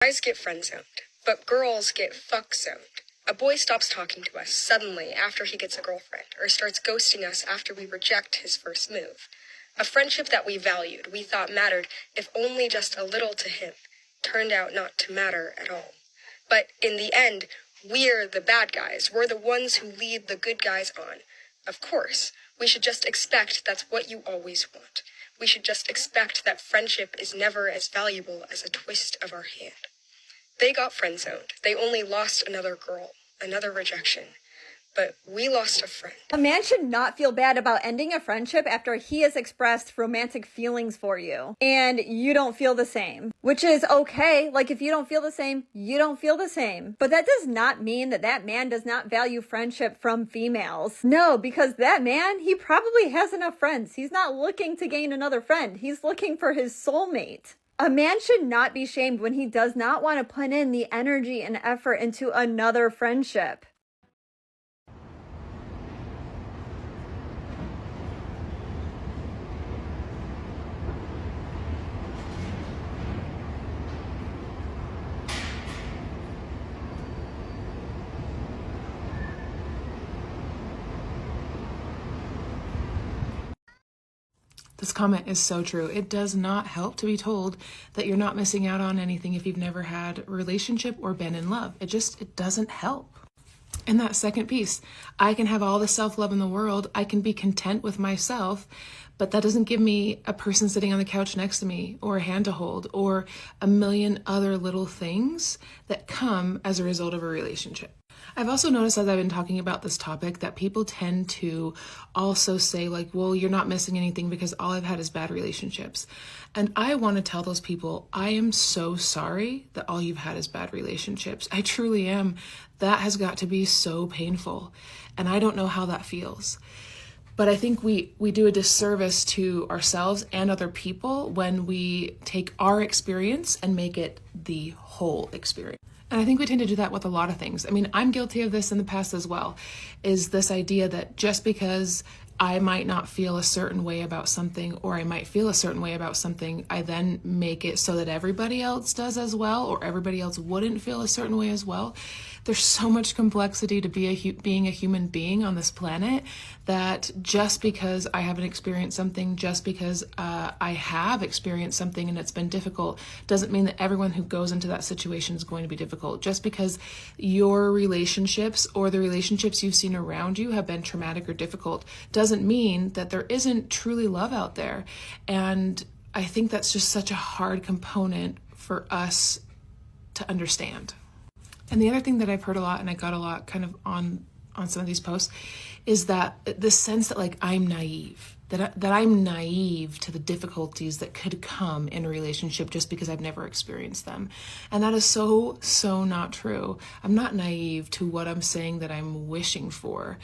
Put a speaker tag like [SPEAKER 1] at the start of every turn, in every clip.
[SPEAKER 1] Guys get friend-zoned, but girls get fuck-zoned. A boy stops talking to us suddenly after he gets a girlfriend, or starts ghosting us after we reject his first move. A friendship that we valued, we thought mattered, if only just a little to him, turned out not to matter at all. But in the end, we're the bad guys. We're the ones who lead the good guys on. Of course, we should just expect that's what you always want. We should just expect that friendship is never as valuable as a twist of our hand. They got friend-zoned. They only lost another girl, another rejection. But we lost a friend.
[SPEAKER 2] A man should not feel bad about ending a friendship after he has expressed romantic feelings for you and you don't feel the same, which is okay. Like, if you don't feel the same, you don't feel the same. But that does not mean that that man does not value friendship from females. No, because that man, he probably has enough friends. He's not looking to gain another friend. He's looking for his soulmate. A man should not be shamed when he does not want to put in the energy and effort into another friendship.
[SPEAKER 3] This comment is so true. It does not help to be told that you're not missing out on anything if you've never had a relationship or been in love. It doesn't help. And that second piece, I can have all the self-love in the world. I can be content with myself, but that doesn't give me a person sitting on the couch next to me or a hand to hold or a million other little things that come as a result of a relationship. I've also noticed as I've been talking about this topic that people tend to also say like, well, you're not missing anything because all I've had is bad relationships. And I want to tell those people, I am so sorry that all you've had is bad relationships. I truly am. That has got to be so painful. And I don't know how that feels. But I think we do a disservice to ourselves and other people when we take our experience and make it the whole experience. And I think we tend to do that with a lot of things. I mean, I'm guilty of this in the past as well, is this idea that just because I might not feel a certain way about something, or I might feel a certain way about something, I then make it so that everybody else does as well, or everybody else wouldn't feel a certain way as well. There's so much complexity to being a human being on this planet that just because I haven't experienced something, just because I have experienced something and it's been difficult, doesn't mean that everyone who goes into that situation is going to be difficult. Just because your relationships or the relationships you've seen around you have been traumatic or difficult doesn't mean that there isn't truly love out there. And I think that's just such a hard component for us to understand. And the other thing that I've heard a lot, and I got a lot kind of on some of these posts, is that the sense that like I'm naive, that I'm naive to the difficulties that could come in a relationship just because I've never experienced them. And that is so not true. I'm not naive to what I'm saying that I'm wishing for.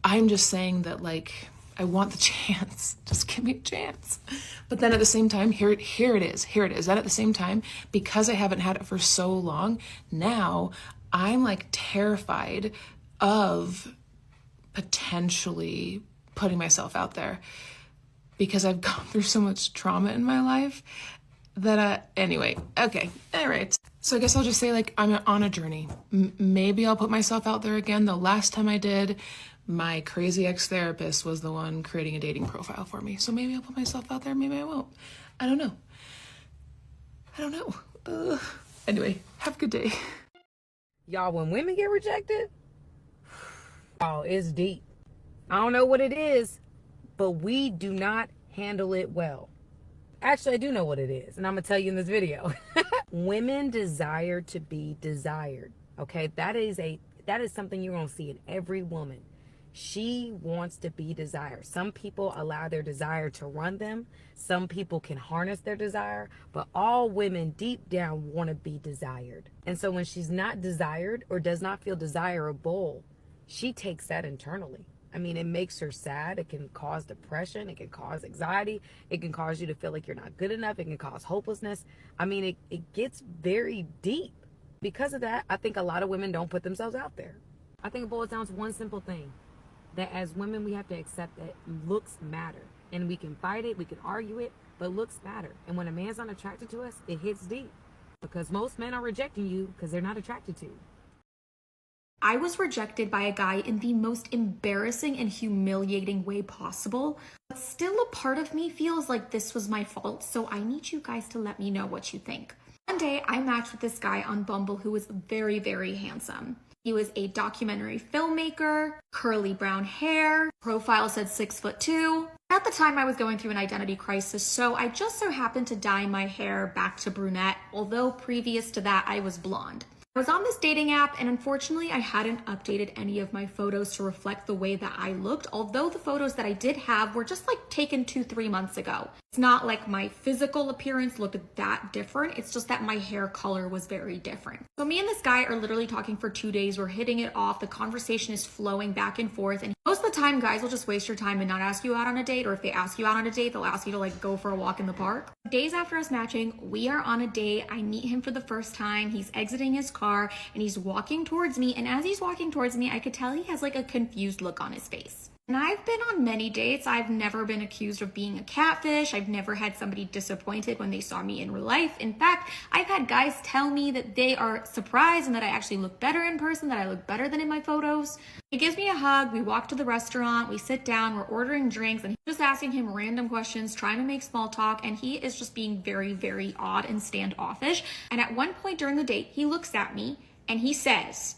[SPEAKER 3] I'm just saying that like, I want the chance. Just give me a chance. But then at the same time, here it is. Then at the same time, because I haven't had it for so long, now I'm like terrified of potentially putting myself out there because I've gone through so much trauma in my life that, anyway, okay, all right. So I guess I'll just say like, I'm on a journey. Maybe I'll put myself out there again. The last time I did, my crazy ex-therapist was the one creating a dating profile for me. So maybe I'll put myself out there, maybe I won't. I don't know. Anyway, have a good day.
[SPEAKER 4] Y'all, when women get rejected, oh, it's deep. I don't know what it is, but we do not handle it well. Actually, I do know what it is, and I'm going to tell you in this video. Women desire to be desired, okay? That is something you're going to see in every woman. She wants to be desired. Some people allow their desire to run them. Some people can harness their desire, but all women deep down want to be desired. And so when she's not desired or does not feel desirable, she takes that internally. I mean, it makes her sad. It can cause depression. It can cause anxiety. It can cause you to feel like you're not good enough. It can cause hopelessness. I mean, it gets very deep. Because of that, I think a lot of women don't put themselves out there. I think it boils down to one simple thing. That as women, we have to accept that looks matter. And we can fight it, we can argue it, but looks matter. And when a man's not attracted to us, it hits deep. Because most men are rejecting you because they're not attracted to you.
[SPEAKER 5] I was rejected by a guy in the most embarrassing and humiliating way possible, but still a part of me feels like this was my fault, so I need you guys to let me know what you think. One day, I matched with this guy on Bumble who was very, very handsome. He was a documentary filmmaker, curly brown hair, profile said 6'2". At the time, I was going through an identity crisis, so I just so happened to dye my hair back to brunette, although previous to that, I was blonde. I was on this dating app, and unfortunately, I hadn't updated any of my photos to reflect the way that I looked, although the photos that I did have were just like taken 2-3 months ago. It's not like my physical appearance looked that different, it's just that my hair color was very different. So me and this guy are literally talking for 2 days, we're hitting it off, the conversation is flowing back and forth, and most of the time guys will just waste your time and not ask you out on a date, or if they ask you out on a date, they'll ask you to like go for a walk in the park. Days after us matching, we are on a date, I meet him for the first time, he's exiting his car, and he's walking towards me, and as he's walking towards me, I could tell he has like a confused look on his face. And I've been on many dates. I've never been accused of being a catfish. I've never had somebody disappointed when they saw me in real life. In fact, I've had guys tell me that they are surprised and that I actually look better in person, that I look better than in my photos. He gives me a hug, we walk to the restaurant, we sit down, we're ordering drinks, and he's just asking him random questions, trying to make small talk, and he is just being very, very odd and standoffish. And at one point during the date, he looks at me and he says,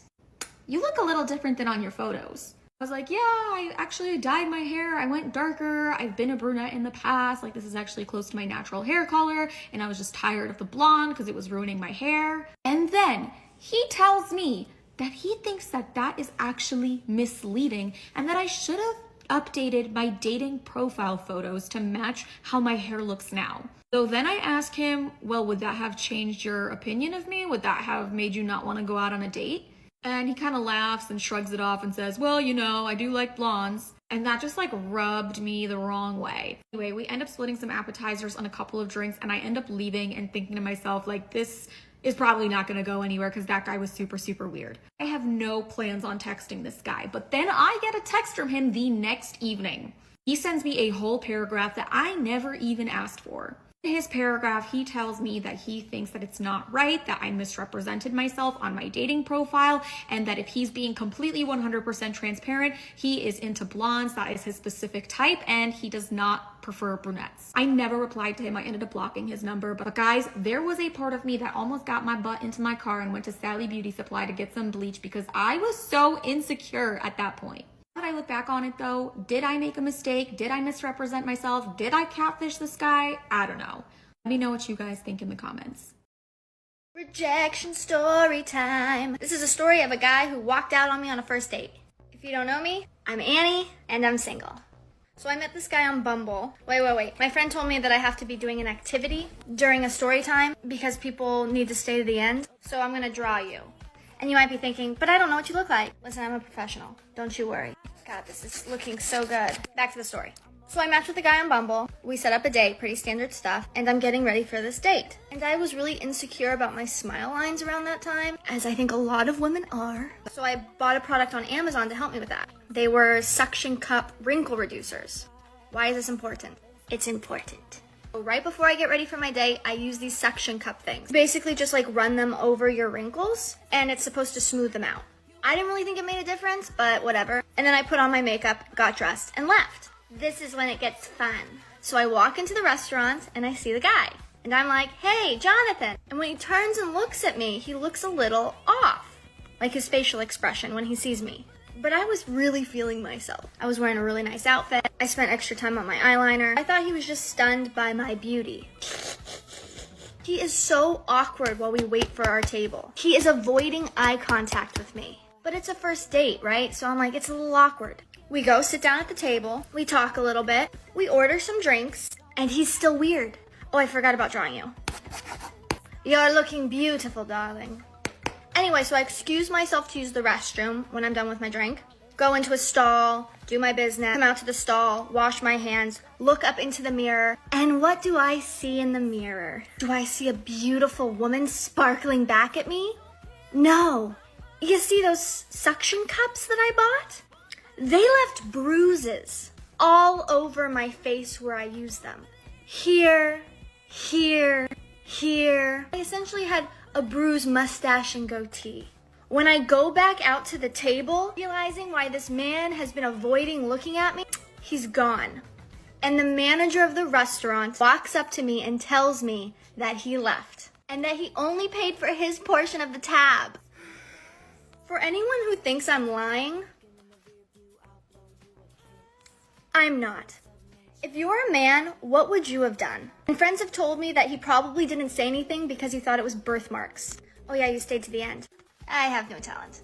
[SPEAKER 5] "You look a little different than on your photos." I was like, yeah, I actually dyed my hair. I went darker. I've been a brunette in the past. Like, this is actually close to my natural hair color. And I was just tired of the blonde because it was ruining my hair. And then he tells me that he thinks that that is actually misleading and that I should have updated my dating profile photos to match how my hair looks now. So then I ask him, well, would that have changed your opinion of me? Would that have made you not want to go out on a date? And he kind of laughs and shrugs it off and says, well, you know, I do like blondes. And that just like rubbed me the wrong way. Anyway, we end up splitting some appetizers on a couple of drinks, and I end up leaving and thinking to myself, like, this is probably not going to go anywhere because that guy was super, super weird. I have no plans on texting this guy, but then I get a text from him the next evening. He sends me a whole paragraph that I never even asked for. In his paragraph, he tells me that he thinks that it's not right, that I misrepresented myself on my dating profile, and that if he's being completely 100% transparent, he is into blondes, that is his specific type, and he does not prefer brunettes. I never replied to him. I ended up blocking his number. But guys, there was a part of me that almost got my butt into my car and went to Sally Beauty Supply to get some bleach because I was so insecure at that point. When I look back on it though, did I make a mistake? Did I misrepresent myself? Did I catfish this guy? I don't know. Let me know what you guys think in the comments.
[SPEAKER 6] Rejection story time. This is a story of a guy who walked out on me on a first date. If you don't know me, I'm Annie and I'm single. So I met this guy on Bumble. Wait. My friend told me that I have to be doing an activity during a story time because people need to stay to the end. So I'm gonna draw you. And you might be thinking, but I don't know what you look like. Listen, I'm a professional. Don't you worry. God, this is looking so good. Back to the story. So I matched with a guy on Bumble. We set up a date, pretty standard stuff, and I'm getting ready for this date. And I was really insecure about my smile lines around that time, as I think a lot of women are. So I bought a product on Amazon to help me with that. They were suction cup wrinkle reducers. Why is this important? It's important. Right before I get ready for my date, I use these suction cup things. Basically just like run them over your wrinkles, and it's supposed to smooth them out. I didn't really think it made a difference, but whatever. And then I put on my makeup, got dressed, and left. This is when it gets fun. So I walk into the restaurant, and I see the guy. And I'm like, hey, Jonathan. And when he turns and looks at me, he looks a little off. Like his facial expression when he sees me. But I was really feeling myself. I was wearing a really nice outfit. I spent extra time on my eyeliner. I thought he was just stunned by my beauty. He is so awkward while we wait for our table. He is avoiding eye contact with me. But it's a first date, right? So I'm like, it's a little awkward. We go sit down at the table. We talk a little bit. We order some drinks. And he's still weird. Oh, I forgot about drawing you. You're looking beautiful, darling. Anyway, so I excuse myself to use the restroom when I'm done with my drink. Go into a stall, do my business, come out to the stall, wash my hands, look up into the mirror. And what do I see in the mirror? Do I see a beautiful woman sparkling back at me? No. You see those suction cups that I bought? They left bruises all over my face where I used them. Here, here. I essentially had a bruised mustache and goatee. When I go back out to the table, realizing why this man has been avoiding looking at me, he's gone. And the manager of the restaurant walks up to me and tells me that he left and that he only paid for his portion of the tab. For anyone who thinks I'm lying, I'm not. If you're a man, what would you have done? And friends have told me that he probably didn't say anything because he thought it was birthmarks. Oh yeah, you stayed to the end. I have no talent.